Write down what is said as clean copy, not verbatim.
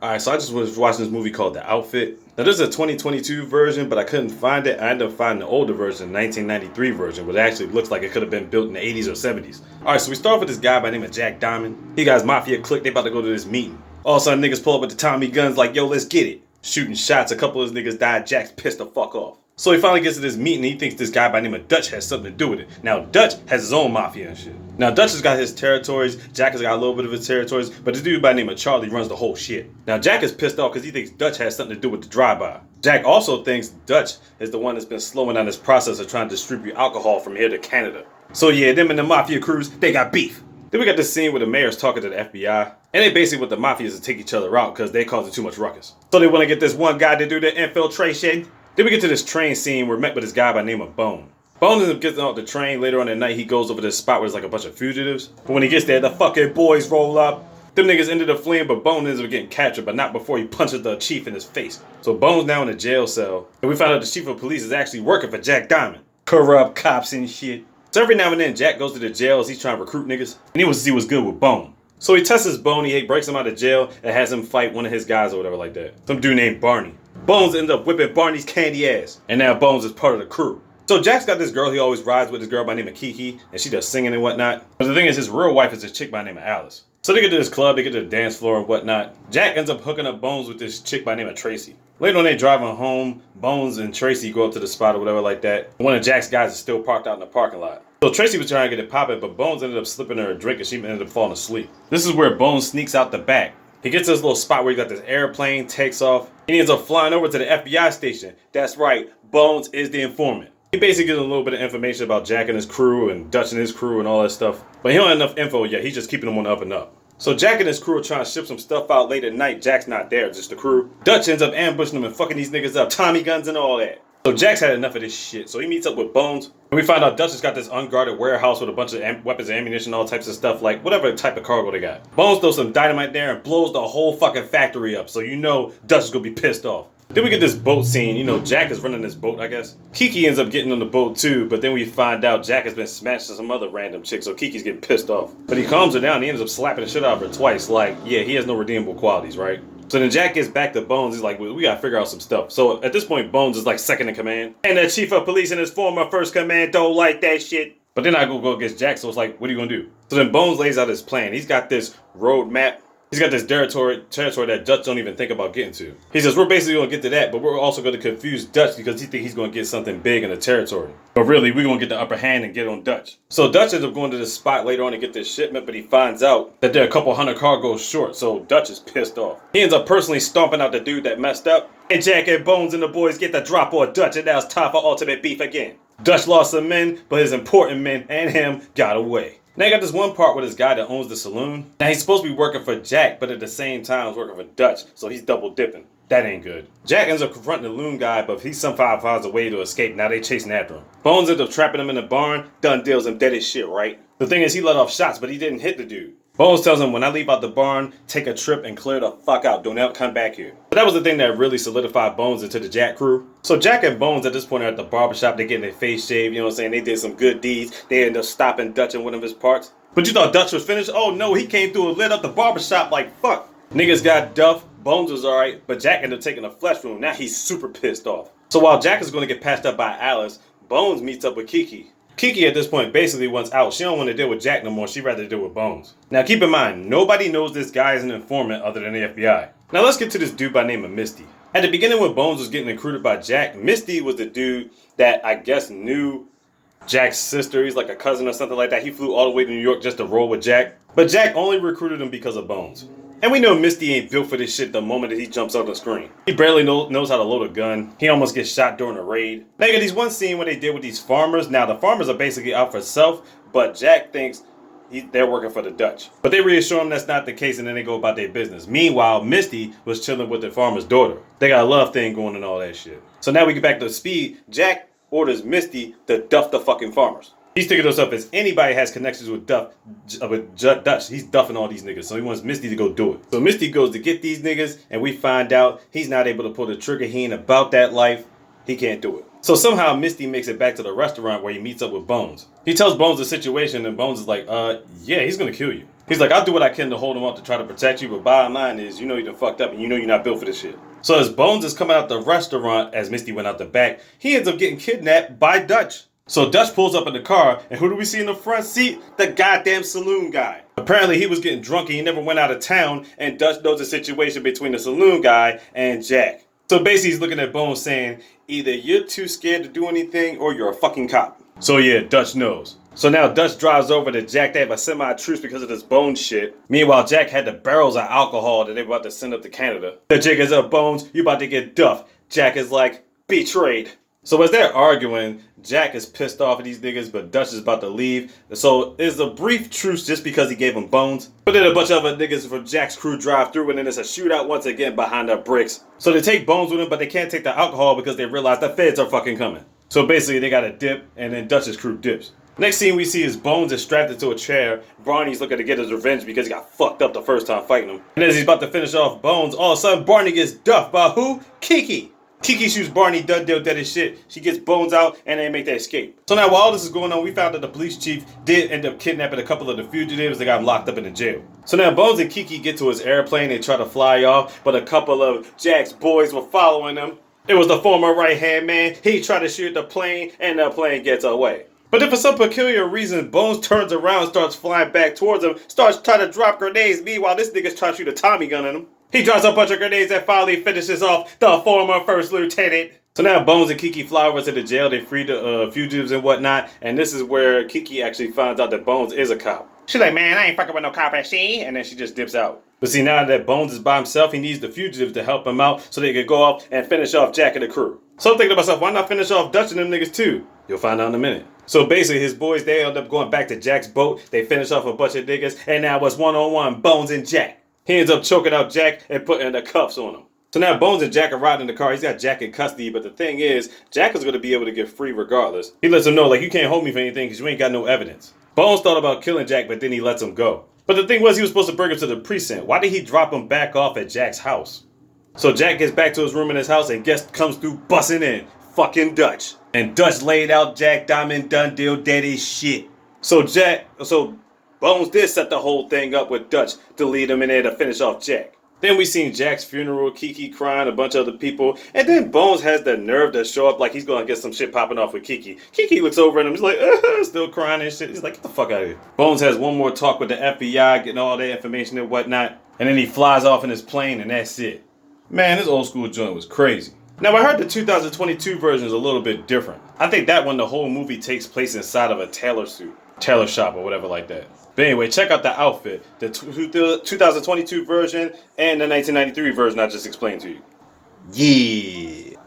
Alright, so I just was watching this movie called The Outfit. Now, this is a 2022 version, but I couldn't find it. I ended up finding the older version, the 1993 version, which actually looks like it could have been built in the 80s or 70s. Alright, so we start with this guy by the name of Jack Diamond. He got his Mafia clique, they about to go to this meeting. All of a sudden, niggas pull up with the Tommy guns like, yo, let's get it. Shooting shots, a couple of his niggas died, Jack's pissed the fuck off. So he finally gets to this meeting and he thinks this guy by the name of Dutch has something to do with it. Now, Dutch has his own mafia and shit. Now, Dutch has got his territories, Jack has got a little bit of his territories, but the dude by the name of Charlie runs the whole shit. Now, Jack is pissed off because he thinks Dutch has something to do with the drive-by. Jack also thinks Dutch is the one that's been slowing down this process of trying to distribute alcohol from here to Canada. So yeah, them and the mafia crews, they got beef. Then we got this scene where the mayor's talking to the FBI, and they basically want the mafias to take each other out because they causing too much ruckus. So they want to get this one guy to do the infiltration. Then we get to this train scene. We're met with this guy by the name of Bone. Bone ends up getting off the train. Later on at night, he goes over to this spot where there's like a bunch of fugitives. But when he gets there, the fucking boys roll up. Them niggas ended up fleeing, but Bone ends up getting captured, but not before he punches the chief in his face. So Bone's now in a jail cell. And we found out the chief of police is actually working for Jack Diamond. Corrupt cops and shit. So every now and then, Jack goes to the jail as he's trying to recruit niggas. And he wants to see what's good with Bone. So he tests his Bone, he breaks him out of jail, and has him fight one of his guys or whatever like that. Some dude named Barney. Bones ends up whipping Barney's candy ass. And now Bones is part of the crew. So Jack's got this girl he always rides with, this girl by the name of Kiki, and she does singing and whatnot. But the thing is, his real wife is this chick by the name of Alice. So they get to this club, they get to the dance floor and whatnot. Jack ends up hooking up Bones with this chick by the name of Tracy. Later on, they driving home. Bones and Tracy go up to the spot or whatever like that. One of Jack's guys is still parked out in the parking lot. So Tracy was trying to get it popping, but Bones ended up slipping her a drink and she ended up falling asleep. This is where Bones sneaks out the back. He gets to this little spot where he got this airplane, takes off, and he ends up flying over to the FBI station. That's right, Bones is the informant. He basically gives a little bit of information about Jack and his crew and Dutch and his crew and all that stuff. But he don't have enough info yet, he's just keeping them on the up and up. So Jack and his crew are trying to ship some stuff out late at night. Jack's not there, just the crew. Dutch ends up ambushing them and fucking these niggas up, Tommy guns and all that. So Jack's had enough of this shit, so he meets up with Bones. And we find out Dutch has got this unguarded warehouse with a bunch of weapons and ammunition, all types of stuff, like whatever type of cargo they got. Bones throws some dynamite there and blows the whole fucking factory up, so you know Dutch is gonna be pissed off. Then we get this boat scene. You know, Jack is running this boat, I guess. Kiki ends up getting on the boat too, but then we find out Jack has been smashed to some other random chick, so Kiki's getting pissed off. But he calms her down and he ends up slapping the shit out of her twice, like, yeah, he has no redeemable qualities, right? So then Jack gets back to Bones. He's like, well, we gotta figure out some stuff. So at this point, Bones is like second in command. And the chief of police and his former first command don't like that shit. But then I go against Jack, so it's like, what are you gonna do? So then Bones lays out his plan. He's got this road map. He's got this territory that Dutch don't even think about getting to. He says, we're basically gonna get to that, but we're also gonna confuse Dutch because he thinks he's gonna get something big in the territory. But really, we're gonna get the upper hand and get on Dutch. So Dutch ends up going to this spot later on to get this shipment, but he finds out that they're a couple hundred cargoes short, so Dutch is pissed off. He ends up personally stomping out the dude that messed up. And Jack and Bones and the boys get the drop on Dutch, and now it's time for ultimate beef again. Dutch lost some men, but his important men and him got away. Now you got this one part with this guy that owns the saloon. Now he's supposed to be working for Jack, but at the same time he's working for Dutch, so he's double dipping. That ain't good. Jack ends up confronting the loon guy, but he somehow finds a way to escape. Now they chasing after him. Bones ends up trapping him in the barn. Done deals him dead as shit, right? The thing is, he let off shots, but he didn't hit the dude. Bones tells him, when I leave out the barn, take a trip and clear the fuck out. Don't ever come back here. But that was the thing that really solidified Bones into the Jack crew. So Jack and Bones at this point are at the barbershop. They're getting their face shaved, you know what I'm saying? They did some good deeds. They ended up stopping Dutch in one of his parts. But you thought Dutch was finished? Oh no, he came through and lit up the barbershop like fuck. Niggas got duff, Bones was alright, but Jack ended up taking a flesh wound. Now he's super pissed off. So while Jack is going to get passed up by Alice, Bones meets up with Kiki. Kiki at this point basically wants out. She don't want to deal with Jack no more. She'd rather deal with Bones. Now keep in mind, nobody knows this guy is an informant other than the FBI. Now let's get to this dude by the name of Misty. At the beginning when Bones was getting recruited by Jack, Misty was the dude that I guess knew Jack's sister. He's like a cousin or something like that. He flew all the way to New York just to roll with Jack. But Jack only recruited him because of Bones. And we know Misty ain't built for this shit the moment that he jumps on the screen. He barely knows how to load a gun. He almost gets shot during a raid. Now you got these one scene where they did with these farmers. Now the farmers are basically out for self, but Jack thinks they're working for the Dutch. But they reassure him that's not the case and then they go about their business. Meanwhile, Misty was chilling with the farmer's daughter. They got a love thing going and all that shit. So now we get back to speed. Jack orders Misty to duff the fucking farmers. He's thinking to himself, if anybody has connections with Dutch, he's duffing all these niggas. So he wants Misty to go do it. So Misty goes to get these niggas, and we find out he's not able to pull the trigger. He ain't about that life. He can't do it. So somehow Misty makes it back to the restaurant where he meets up with Bones. He tells Bones the situation, and Bones is like, yeah, he's gonna kill you. He's like, I'll do what I can to hold him up to try to protect you, but bottom line is, you know you done fucked up and you know you're not built for this shit. So as Bones is coming out the restaurant, as Misty went out the back, he ends up getting kidnapped by Dutch. So Dutch pulls up in the car, and who do we see in the front seat? The goddamn saloon guy. Apparently he was getting drunk and he never went out of town, and Dutch knows the situation between the saloon guy and Jack. So basically he's looking at Bones saying, either you're too scared to do anything or you're a fucking cop. So yeah, Dutch knows. So now Dutch drives over to Jack. They have a semi-truce because of this Bones shit. Meanwhile, Jack had the barrels of alcohol that they were about to send up to Canada. The Jack is up, Bones, you about to get duffed. Jack is like, betrayed. So as they're arguing, Jack is pissed off at these niggas, but Dutch is about to leave. So there's a brief truce just because he gave him Bones. But then a bunch of other niggas from Jack's crew drive through, and then there's a shootout once again behind the bricks. So they take Bones with them, but they can't take the alcohol because they realize the feds are fucking coming. So basically they got to dip, and then Dutch's crew dips. Next scene we see is Bones is strapped into a chair. Barney's looking to get his revenge because he got fucked up the first time fighting him. And as he's about to finish off Bones, all of a sudden Barney gets duffed by who? Kiki. Kiki shoots Barney dead as shit. She gets Bones out and they make their escape. So now while all this is going on, we found that the police chief did end up kidnapping a couple of the fugitives that got them locked up in the jail. So now Bones and Kiki get to his airplane and try to fly off, but a couple of Jack's boys were following them. It was the former right-hand man. He tried to shoot the plane and the plane gets away. But then for some peculiar reason, Bones turns around and starts flying back towards him, starts trying to drop grenades. Meanwhile, this nigga's trying to shoot a Tommy gun at him. He drops a bunch of grenades and finally finishes off the former first lieutenant. So now Bones and Kiki fly over to the jail. They free the fugitives and whatnot. And this is where Kiki actually finds out that Bones is a cop. She's like, man, I ain't fucking with no cop, see? And then she just dips out. But see, now that Bones is by himself, he needs the fugitives to help him out so they can go off and finish off Jack and the crew. So I'm thinking to myself, why not finish off Dutch and them niggas too? You'll find out in a minute. So basically, his boys, they end up going back to Jack's boat. They finish off a bunch of niggas, and now it's one-on-one, Bones and Jack. He ends up choking out Jack and putting the cuffs on him. So now Bones and Jack are riding in the car. He's got Jack in custody, but the thing is, Jack is going to be able to get free regardless. He lets him know, like, you can't hold me for anything because you ain't got no evidence. Bones thought about killing Jack, but then he lets him go. But the thing was, he was supposed to bring him to the precinct. Why did he drop him back off at Jack's house? So Jack gets back to his room in his house, and guest comes through busting in. Fucking Dutch. And Dutch laid out Jack Diamond, done deal, dead as shit. So Bones did set the whole thing up with Dutch to lead him in there to finish off Jack. Then we seen Jack's funeral, Kiki crying, a bunch of other people, and then Bones has the nerve to show up like he's gonna get some shit popping off with Kiki. Kiki looks over at him, he's like, still crying and shit. He's like, get the fuck out of here. Bones has one more talk with the FBI, getting all their information and whatnot, and then he flies off in his plane and that's it. Man, this old school joint was crazy. Now, I heard the 2022 version is a little bit different. I think that one, the whole movie takes place inside of a tailor shop or whatever like that. But anyway, check out the outfit, the 2022 version and the 1993 version I just explained to you. Yeah.